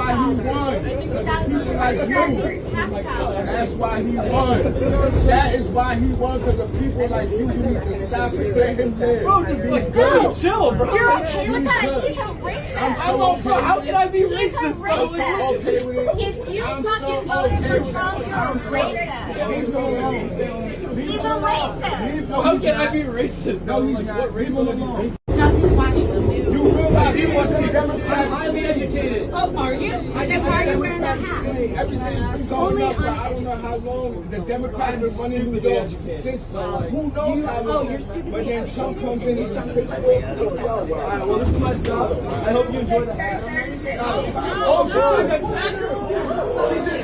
why he won. Because people like you. That's why he won. That is why he won, because of people like you. You need to stop and get him there. Bro, just like, bro, chill, bro. You're okay with that? He's a racist. I'm so bro, how can I be He's racist, a bro? racist. Okay with it. If you fucking voted for Trump, you're a racist. Leave him alone. He's a racist. How can I be racist? No, he's not. Leave him alone. Doesn't watch the news. You realize he was the I'm Democratic highly educated. Oh, are you? Then why are you wearing that hat? Everything was going up for I don't know how long. The Democrats been running New York since who knows how long. But then Trump comes in and just takes over. Alright, well, this is my style. I hope you enjoy the hat. Oh, she tried to attack her. She just...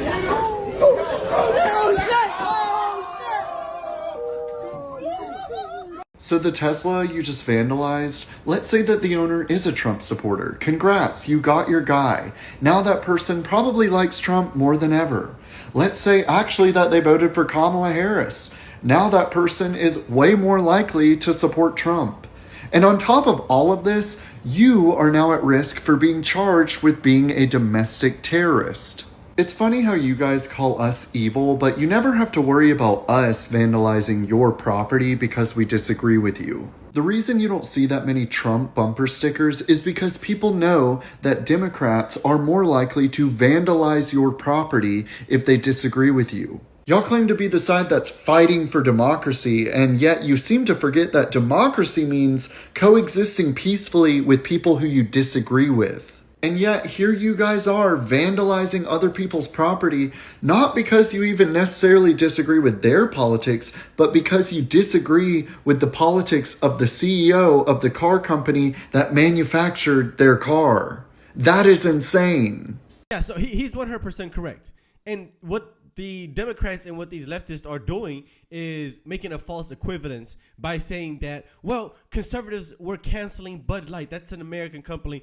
So the Tesla you just vandalized, let's say that the owner is a Trump supporter. Congrats, you got your guy. Now that person probably likes Trump more than ever. Let's say actually that they voted for Kamala Harris. Now that person is way more likely to support Trump. And on top of all of this, you are now at risk for being charged with being a domestic terrorist. It's funny how you guys call us evil, but you never have to worry about us vandalizing your property because we disagree with you. The reason you don't see that many Trump bumper stickers is because people know that Democrats are more likely to vandalize your property if they disagree with you. Y'all claim to be the side that's fighting for democracy, and yet you seem to forget that democracy means coexisting peacefully with people who you disagree with. And yet, here you guys are vandalizing other people's property, not because you even necessarily disagree with their politics, but because you disagree with the politics of the CEO of the car company that manufactured their car. That is insane. Yeah, so he's 100% correct. And what the Democrats and what these leftists are doing is making a false equivalence by saying that, well, conservatives were canceling Bud Light. That's an American company.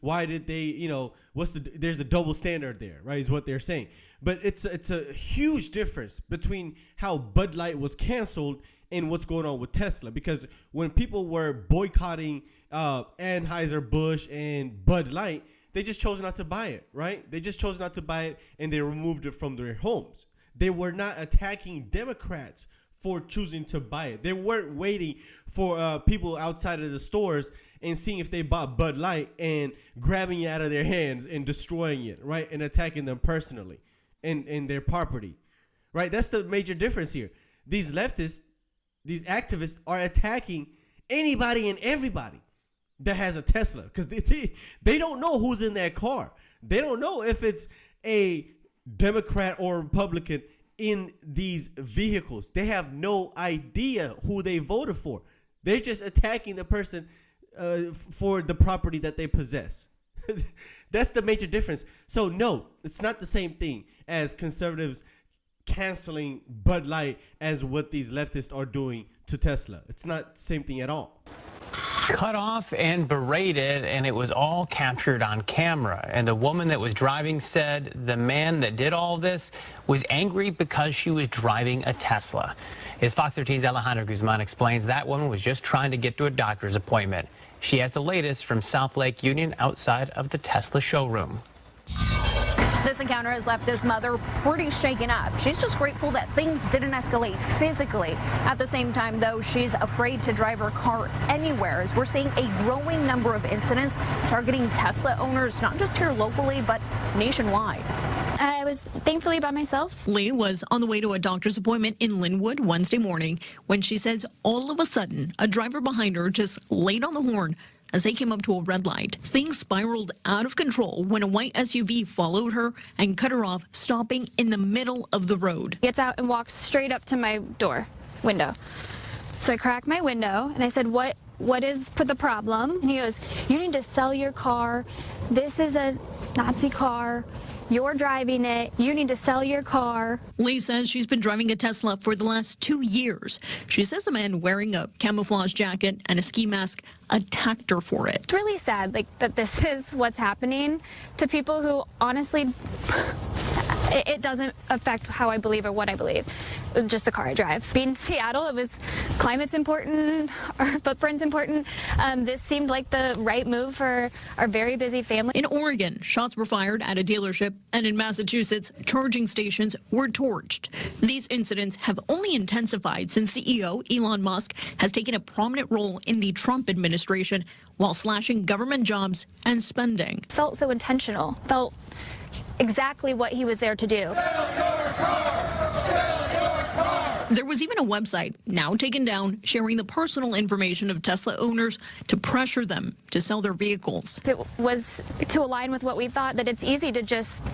Why did they, there's a double standard there, right, is what they're saying. But it's a huge difference between how Bud Light was canceled and what's going on with Tesla. Because when people were boycotting Anheuser-Busch and Bud Light, they just chose not to buy it, right? They just chose not to buy it, and they removed it from their homes. They were not attacking Democrats for choosing to buy it. They weren't waiting for people outside of the stores and seeing if they bought Bud Light and grabbing it out of their hands and destroying it, right? And attacking them personally and their property, right? That's the major difference here. These leftists, these activists are attacking anybody and everybody that has a Tesla, because they don't know who's in that car. They don't know if it's a Democrat or Republican in these vehicles. They have no idea who they voted for. They're just attacking the person for the property that they possess. That's the major difference. So no, it's not the same thing as conservatives canceling Bud Light as what these leftists are doing to Tesla. It's not the same thing at all. Cut off and berated, and it was all captured on camera. And the woman that was driving said the man that did all this was angry because she was driving a Tesla. As Fox 13's Alejandro Guzman explains, that woman was just trying to get to a doctor's appointment. She has the latest from South Lake Union outside of the Tesla showroom. This encounter has left this mother pretty shaken up. She's just grateful that things didn't escalate physically. At the same time, though, she's afraid to drive her car anywhere, as we're seeing a growing number of incidents targeting Tesla owners, not just here locally, but nationwide. I was thankfully by myself. Lee was on the way to a doctor's appointment in Linwood Wednesday morning when she says all of a sudden a driver behind her just laid on the horn as they came up to a red light. Things spiraled out of control when a white SUV followed her and cut her off, stopping in the middle of the road. Gets out and walks straight up to my window. So I crack my window and I said, what is the problem? And he goes, you need to sell your car. This is a Nazi car. You're driving it. You need to sell your car. Lee says she's been driving a Tesla for the last 2 years. She says the man wearing a camouflage jacket and a ski mask attacked her for it. It's really sad, that this is what's happening to people who honestly it doesn't affect how I believe or what I believe. It's just the car I drive. Being in Seattle, climate's important, our footprint's important. This seemed like the right move for our very busy family. In Oregon, shots were fired at a dealership, and in Massachusetts, charging stations were torched. These incidents have only intensified since CEO Elon Musk has taken a prominent role in the Trump administration while slashing government jobs and spending. Felt so intentional, felt exactly what he was there to do. There was even a website, now taken down, sharing the personal information of Tesla owners to pressure them to sell their vehicles. If it was to align with what we thought, that it's easy to just,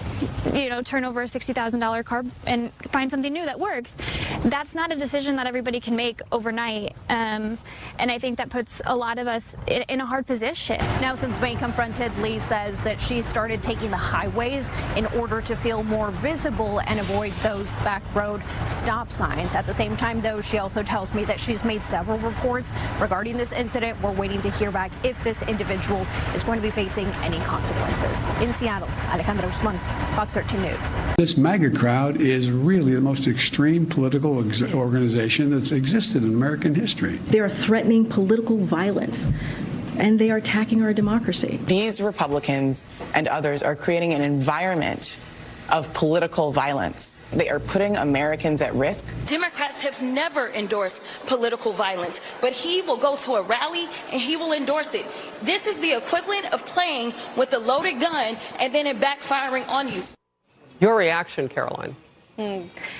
turn over a $60,000 car and find something new that works. That's not a decision that everybody can make overnight. And I think that puts a lot of us in a hard position. Now, since May confronted, Lee says that she started taking the highways in order to feel more visible and avoid those back road stop signs. At the same time, though, she also tells me that she's made several reports regarding this incident. We're waiting to hear back if this individual is going to be facing any consequences. In Seattle, Alejandra Guzman, Fox 13 News. This MAGA crowd is really the most extreme political organization that's existed in American history. They are threatening political violence, and they are attacking our democracy. These Republicans and others are creating an environment of political violence. They are putting Americans at risk. Democrats have never endorsed political violence, but he will go to a rally and he will endorse it. This is the equivalent of playing with a loaded gun and then it backfiring on you. Your reaction, Caroline?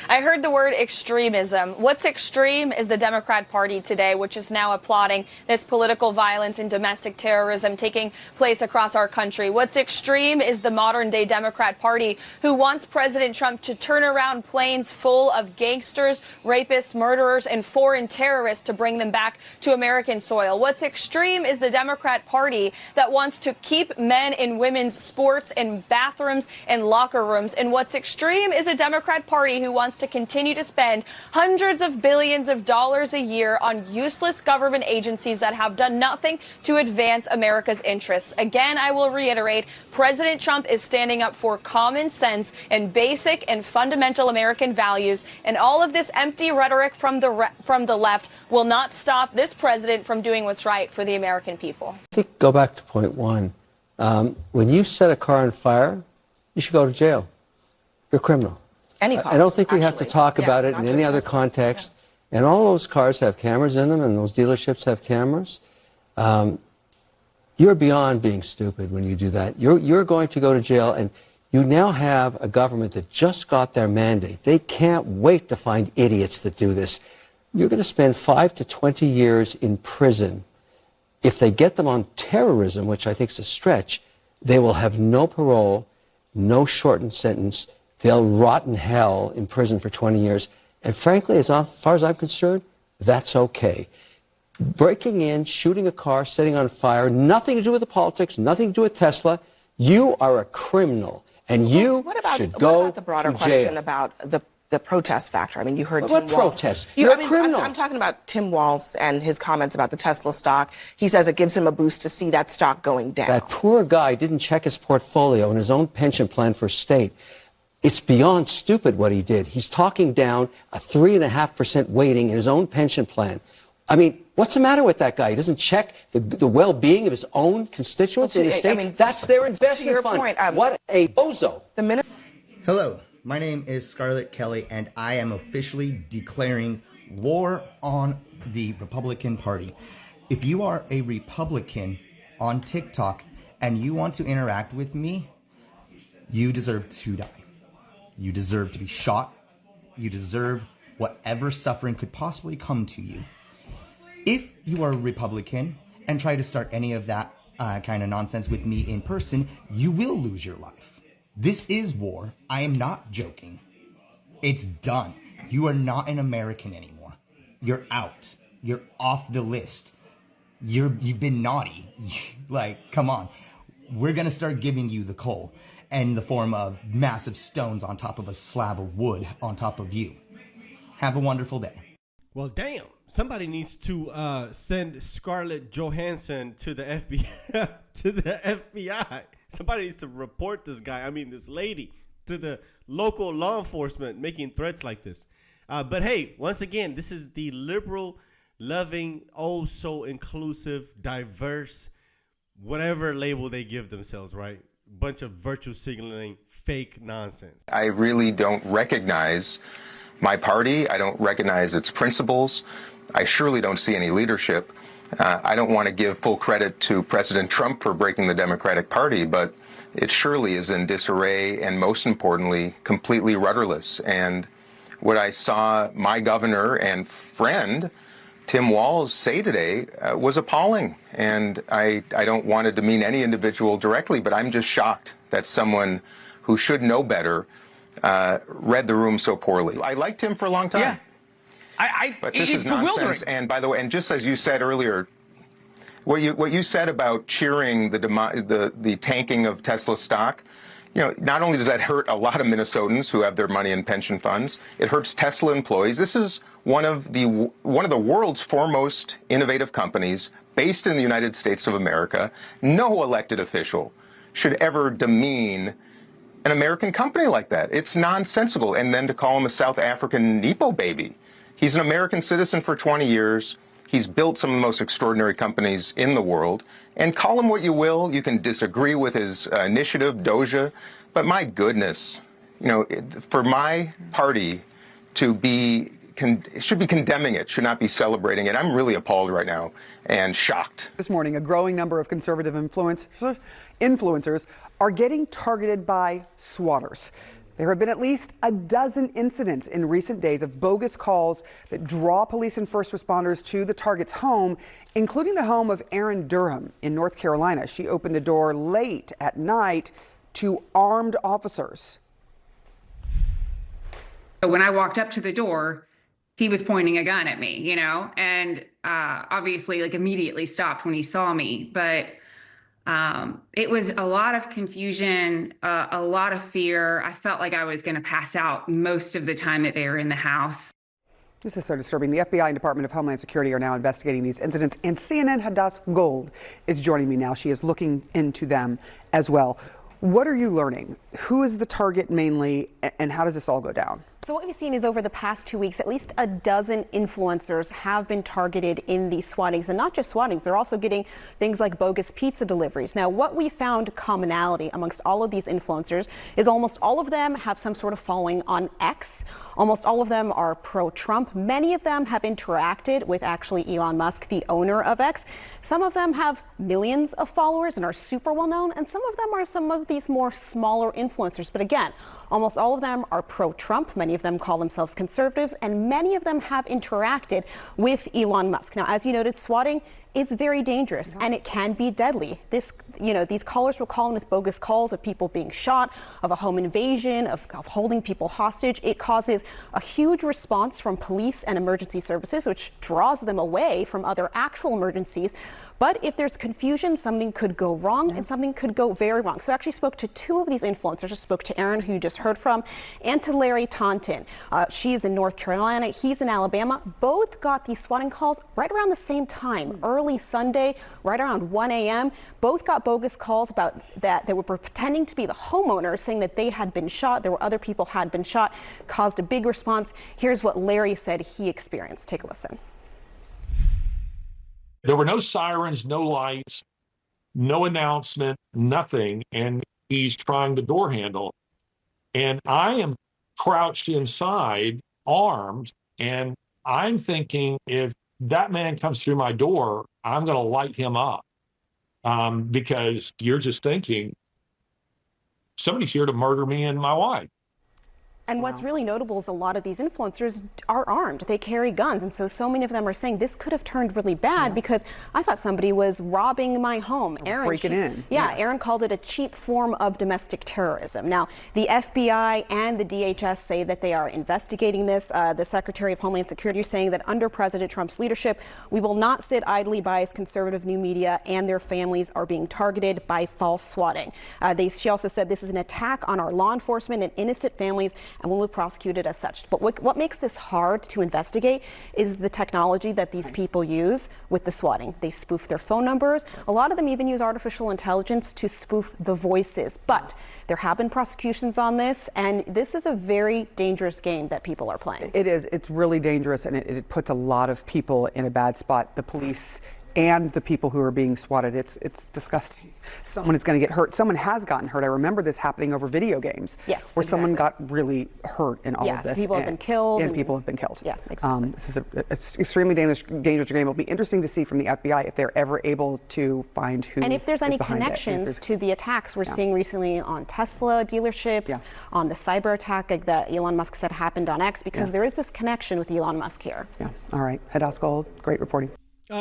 I heard the word extremism. What's extreme is the Democrat Party today, which is now applauding this political violence and domestic terrorism taking place across our country. What's extreme is the modern day Democrat Party, who wants President Trump to turn around planes full of gangsters, rapists, murderers, and foreign terrorists to bring them back to American soil. What's extreme is the Democrat Party that wants to keep men in women's sports and bathrooms and locker rooms. And what's extreme is a Democrat Party who wants to continue to spend hundreds of billions of dollars a year on useless government agencies that have done nothing to advance America's interests. Again, I will reiterate, President Trump is standing up for common sense and basic and fundamental American values, and all of this empty rhetoric from the left will not stop this president from doing what's right for the American people. I think go back to point one. When you set a car on fire, you should go to jail. You're a criminal. Any car, I don't think we have to actually. talk about it not in any just other Tesla. context. And all those cars have cameras in them, and those dealerships have cameras. You're beyond being stupid when you do that. You're going to go to jail, and you now have a government that just got their mandate. They can't wait to find idiots that do this. You're going to spend 5 to 20 years in prison. If they get them on terrorism, which I think is a stretch, they will have no parole, no shortened sentence. They'll rot in hell in prison for 20 years. And frankly, as far as I'm concerned, that's okay. Breaking in, shooting a car, setting on fire, nothing to do with the politics, nothing to do with Tesla. You are a criminal, and you should go What about the broader to question jail. about the protest factor? I mean, you heard What Tim Walz. protest? You're a criminal. I'm talking about Tim Walz and his comments about the Tesla stock. He says it gives him a boost to see that stock going down. That poor guy didn't check his portfolio and his own pension plan for state. It's beyond stupid what he did. He's talking down a 3.5% weighting in his own pension plan. I mean, what's the matter with that guy? He doesn't check the well-being of his own constituents in the state. I mean, that's their to investment your fund. point, What a bozo. Hello, my name is Scarlett Kelly, and I am officially declaring war on the Republican Party. If you are a Republican on TikTok and you want to interact with me, you deserve to die. You deserve to be shot. You deserve whatever suffering could possibly come to you. If you are a Republican and try to start any of that kind of nonsense with me in person, you will lose your life. This is war. I am not joking. It's done. You are not an American anymore. You're out. You're off the list. You've been naughty. Like, come on. We're going to start giving you the coal in the form of massive stones on top of a slab of wood on top of you. Have a wonderful day. Well, damn. Somebody needs to send Scarlett Johansson to the FBI. Somebody needs to report this guy. I mean, this lady. to the local law enforcement making threats like this. But hey, once again, this is the liberal, loving, oh so inclusive, diverse, whatever label they give themselves, right? Bunch of virtue signaling, fake nonsense. I really don't recognize my party. I don't recognize its principles. I surely don't see any leadership. I don't want to give full credit to President Trump for breaking the Democratic Party, but it surely is in disarray and, most importantly, completely rudderless. And what I saw my governor and friend, Tim Walz, say today was appalling. And I don't want it to mean any individual directly, but I'm just shocked that someone who should know better read the room so poorly. I liked him for a long time. Yeah. But this is nonsense. And by the way, and just as you said earlier, what you said about cheering the tanking of Tesla stock, not only does that hurt a lot of Minnesotans who have their money in pension funds, it hurts Tesla employees. This is one of the world's foremost innovative companies based in the United States of America. No elected official should ever demean an American company like that. It's nonsensical. And then to call him a South African Nepo baby. He's an American citizen for 20 years. He's built some of the most extraordinary companies in the world. And call him what you will. You can disagree with his initiative, Doja. But my goodness, for my party to be should be condemning it, should not be celebrating it. I'm really appalled right now and shocked. This morning, a growing number of conservative influencers are getting targeted by swatters. There have been at least a dozen incidents in recent days of bogus calls that draw police and first responders to the target's home, including the home of Erin Durham in North Carolina. She opened the door late at night to armed officers. When I walked up to the door, he was pointing a gun at me, and obviously immediately stopped when he saw me. But it was a lot of confusion, a lot of fear. I felt like I was going to pass out most of the time that they were in the house. This is so disturbing. The FBI and Department of Homeland Security are now investigating these incidents, and CNN Hadass Gold is joining me now. She is looking into them as well. What are you learning? Who is the target mainly, and how does this all go down? So what we've seen is over the past 2 weeks, at least a dozen influencers have been targeted in these swattings, and not just swattings, they're also getting things like bogus pizza deliveries. Now, what we found commonality amongst all of these influencers is almost all of them have some sort of following on X. Almost all of them are pro-Trump. Many of them have interacted with actually Elon Musk, the owner of X. Some of them have millions of followers and are super well known, and some of them are some of these more smaller influencers. But again, almost all of them are pro-Trump. Many of them call themselves conservatives, and many of them have interacted with Elon Musk. Now, as you noted, swatting is very dangerous and it can be deadly. These callers will call in with bogus calls of people being shot, of a home invasion, of holding people hostage. It causes a huge response from police and emergency services, which draws them away from other actual emergencies. But if there's confusion, something could go wrong and something could go very wrong. So I actually spoke to two of these influencers. I spoke to Erin, who you just heard from, and to Larry Taunton. She's in North Carolina. He's in Alabama. Both got these swatting calls right around the same time, early Sunday, right around 1 a.m. Both got bogus calls about that they were pretending to be the homeowner, saying that they had been shot. There were other people had been shot, caused a big response. Here's what Larry said he experienced. Take a listen. There were no sirens, no lights, no announcement, nothing. And he's trying the door handle. And I am crouched inside, armed, and I'm thinking if that man comes through my door, I'm going to light him up because you're just thinking somebody's here to murder me and my wife. And what's really notable is a lot of these influencers are armed. They carry guns. And so many of them are saying this could have turned really bad because I thought somebody was robbing my home. Breaking in. Yeah, Erin called it a cheap form of domestic terrorism. Now, the FBI and the DHS say that they are investigating this. The Secretary of Homeland Security is saying that under President Trump's leadership, we will not sit idly by as conservative new media and their families are being targeted by false swatting. She also said this is an attack on our law enforcement and innocent families, and will be prosecuted as such. But what makes this hard to investigate is the technology that these people use with the swatting. They spoof their phone numbers. A lot of them even use artificial intelligence to spoof the voices. But there have been prosecutions on this, and this is a very dangerous game that people are playing. It is. It's really dangerous, and it puts a lot of people in a bad spot. The police and the people who are being swatted. It's disgusting. Someone is going to get hurt. Someone has gotten hurt. I remember this happening over video games. Yes, where someone got really hurt in all of this. People have been killed. And people have been killed. Yeah, exactly. This is an extremely dangerous game. It'll be interesting to see from the FBI if they're ever able to find who and if there's any behind connections to the attacks we're seeing recently on Tesla dealerships, on the cyber attack that Elon Musk said happened on X, because there is this connection with Elon Musk here. Yeah. All right. Head Gold, great reporting.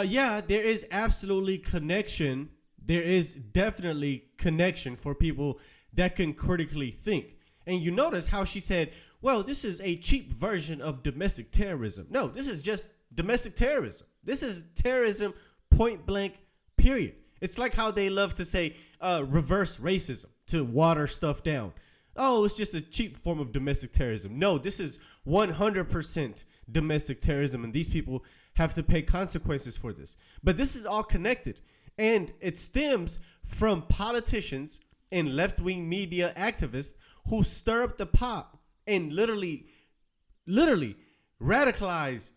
Yeah, there is absolutely connection. There is definitely connection for people that can critically think. And you notice how she said, well, this is a cheap version of domestic terrorism. No, this is just domestic terrorism. This is terrorism, point blank, period. It's like how they love to say reverse racism to water stuff down. Oh, it's just a cheap form of domestic terrorism. No, this is 100% domestic terrorism, and these people have to pay consequences for this. But this is all connected, and it stems from politicians and left-wing media activists who stir up the pot and literally radicalize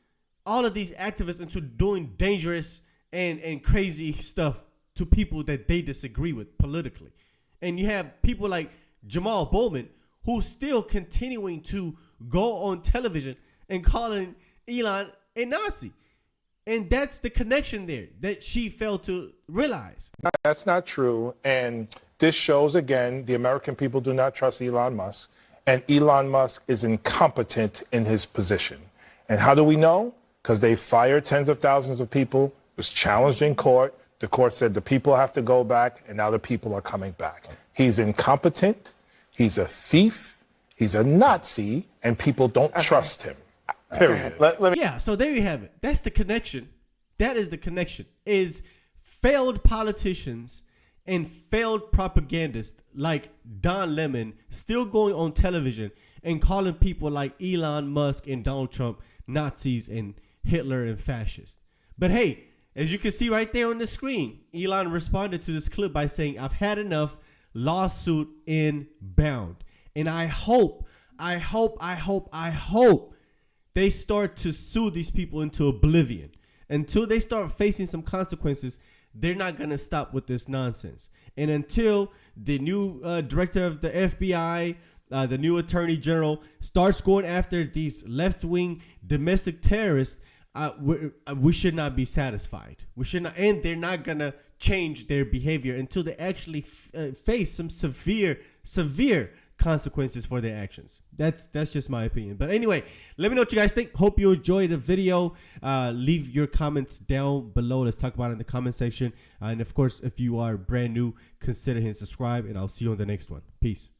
all of these activists into doing dangerous and crazy stuff to people that they disagree with politically. And you have people like Jamal Bowman who's still continuing to go on television and calling Elon a Nazi. And that's the connection there that she failed to realize. That's not true. And this shows, again, the American people do not trust Elon Musk. And Elon Musk is incompetent in his position. And how do we know? Because they fired tens of thousands of people. It was challenged in court. The court said the people have to go back, and now the people are coming back. He's incompetent. He's a thief. He's a Nazi, and people don't trust him. Period. Yeah, so there you have it. That's the connection. That is the connection. Is failed politicians and failed propagandists like Don Lemon still going on television and calling people like Elon Musk and Donald Trump Nazis and Hitler and fascists. But hey, as you can see right there on the screen, Elon responded to this clip by saying, I've had enough, lawsuit inbound. And I hope they start to sue these people into oblivion. Until they start facing some consequences, they're not going to stop with this nonsense. And until the new director of the FBI, the new attorney general, starts going after these left-wing domestic terrorists, we should not be satisfied. We should not, and they're not going to change their behavior until they actually face some severe consequences for their actions. That's just my opinion. But anyway, let me know what you guys think. Hope you enjoyed the video. Leave your comments down below. Let's talk about it in the comment section. And of course, if you are brand new, consider hitting subscribe, and I'll see you on the next one. Peace.